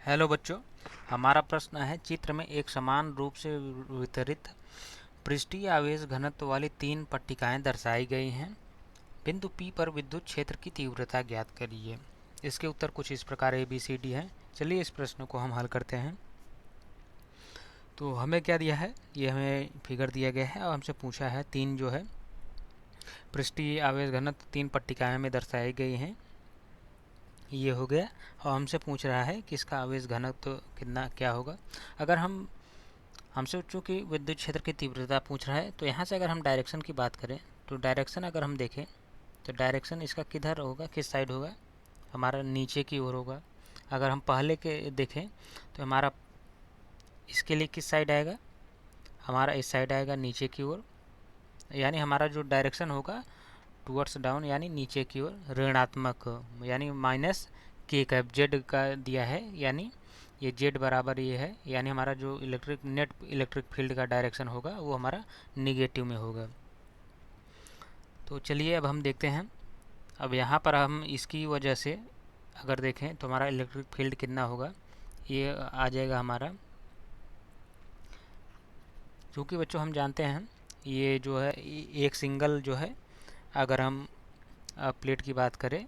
Hello बच्चों, हमारा प्रश्न है चित्र में एक समान रूप से वितरित पृष्ठीय आवेश घनत्व वाली तीन पट्टिकाएं दर्शाई गई हैं। बिंदु P पर विद्युत क्षेत्र की तीव्रता ज्ञात करिए। इसके उत्तर कुछ इस प्रकार ABCD हैं। चलिए इस प्रश्न को हम हल करते हैं। तो हमें क्या दिया है, ये हमें फिगर दिया गया है और हमसे पूछा है तीन जो है पृष्ठीय आवेश घनत्व तीन पट्टिकाएं में दर्शाई गई हैं। ये हो गया और हमसे पूछ रहा है कि इसका आवेश घनत्व कितना क्या होगा। अगर हमसे चूँकि विद्युत क्षेत्र की तीव्रता पूछ रहा है, तो यहाँ से अगर हम डायरेक्शन की बात करें तो डायरेक्शन अगर हम देखें तो डायरेक्शन इसका किधर होगा, किस साइड होगा, हमारा नीचे की ओर होगा। अगर हम पहले के देखें तो हमारा इसके लिए किस साइड आएगा, हमारा इस साइड आएगा नीचे की ओर। यानी हमारा जो डायरेक्शन होगा टूवर्ड्स डाउन यानी नीचे की ओर ऋणात्मक, यानी माइनस के कैप जेड का दिया है, यानी ये जेड बराबर ये है, यानी हमारा जो नेट इलेक्ट्रिक फील्ड का डायरेक्शन होगा वो हमारा निगेटिव में होगा। तो चलिए अब हम देखते हैं। अब यहाँ पर हम इसकी वजह से अगर देखें तो हमारा इलेक्ट्रिक फील्ड कितना होगा, ये आ जाएगा हमारा, क्योंकि बच्चों हम जानते हैं ये जो है एक सिंगल जो है, अगर हम प्लेट की बात करें,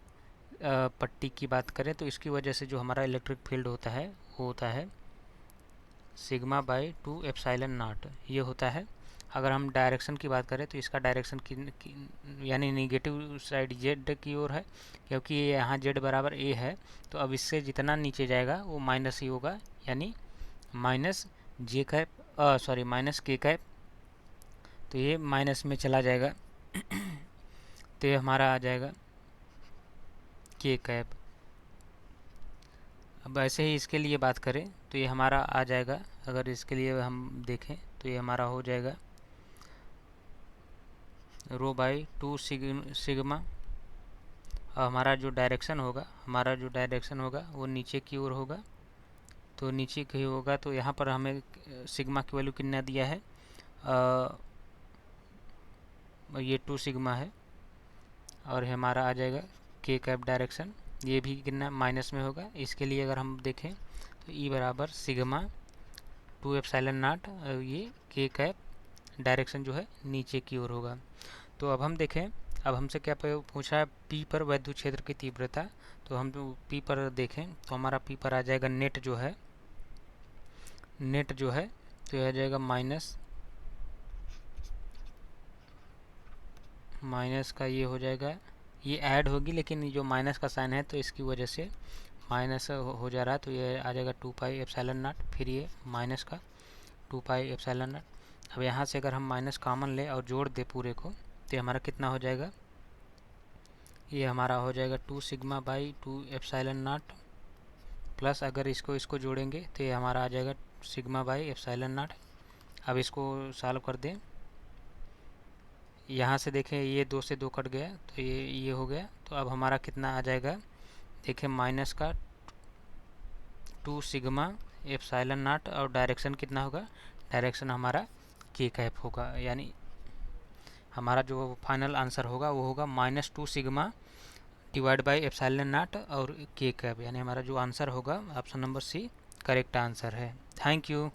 पट्टी की बात करें, तो इसकी वजह से जो हमारा इलेक्ट्रिक फील्ड होता है वो होता है सिग्मा बाई 2 एप्सिलॉन नॉट, ये होता है। अगर हम डायरेक्शन की बात करें तो इसका डायरेक्शन यानी निगेटिव साइड जेड की ओर है, क्योंकि यहाँ जेड बराबर ए है। तो अब इससे जितना नीचे जाएगा वो माइनस ही होगा, यानी माइनस जे कैप सॉरी माइनस के कैप, तो ये माइनस में चला जाएगा तो ये हमारा आ जाएगा के कैप। अब ऐसे ही इसके लिए बात करें तो ये हमारा आ जाएगा, अगर इसके लिए हम देखें तो ये हमारा हो जाएगा रो बाई 2 सिग्मा। और हमारा जो डायरेक्शन होगा वो नीचे की ओर होगा, तो नीचे की होगा। तो यहाँ पर हमें सिग्मा की वैल्यू कितना दिया है, ये 2 सिग्मा है, और हमारा आ जाएगा के कैप डायरेक्शन, ये भी कितना माइनस में होगा। इसके लिए अगर हम देखें तो ई बराबर सिग्मा 2 एप्सिलॉन नॉट, ये के कैप डायरेक्शन जो है नीचे की ओर होगा। तो अब हम देखें, अब हमसे क्या पूछा है, पी पर विद्युत क्षेत्र की तीव्रता। तो हम पी पर देखें तो हमारा पी पर आ जाएगा नेट जो है तो यह आ जाएगा माइनस का, ये हो जाएगा, ये ऐड होगी लेकिन जो माइनस का साइन है तो इसकी वजह से माइनस हो जा रहा है, तो ये आ जाएगा 2 पाई एप्सिलॉन नॉट, फिर ये माइनस का 2 पाई एप्सिलॉन नॉट। अब यहाँ से अगर हम माइनस कॉमन ले और जोड़ दे पूरे को तो हमारा कितना हो जाएगा, ये हमारा हो जाएगा 2 sigma by 2 epsilon not, plus अगर इसको जोड़ेंगे तो ये हमारा आ जाएगा सिग्मा बाई एप्सिलॉन नॉट। अब इसको सॉल्व कर दें, यहाँ से देखें ये 2 से 2 कट गया तो ये हो गया। तो अब हमारा कितना आ जाएगा, देखें माइनस का 2 सिग्मा एप्सिलॉन नॉट, और डायरेक्शन कितना होगा, डायरेक्शन हमारा के कैप होगा, यानी हमारा जो फाइनल आंसर होगा वो होगा -2 sigma divide by epsilon not और के कैप, यानी हमारा जो आंसर होगा option number C correct answer है। Thank you.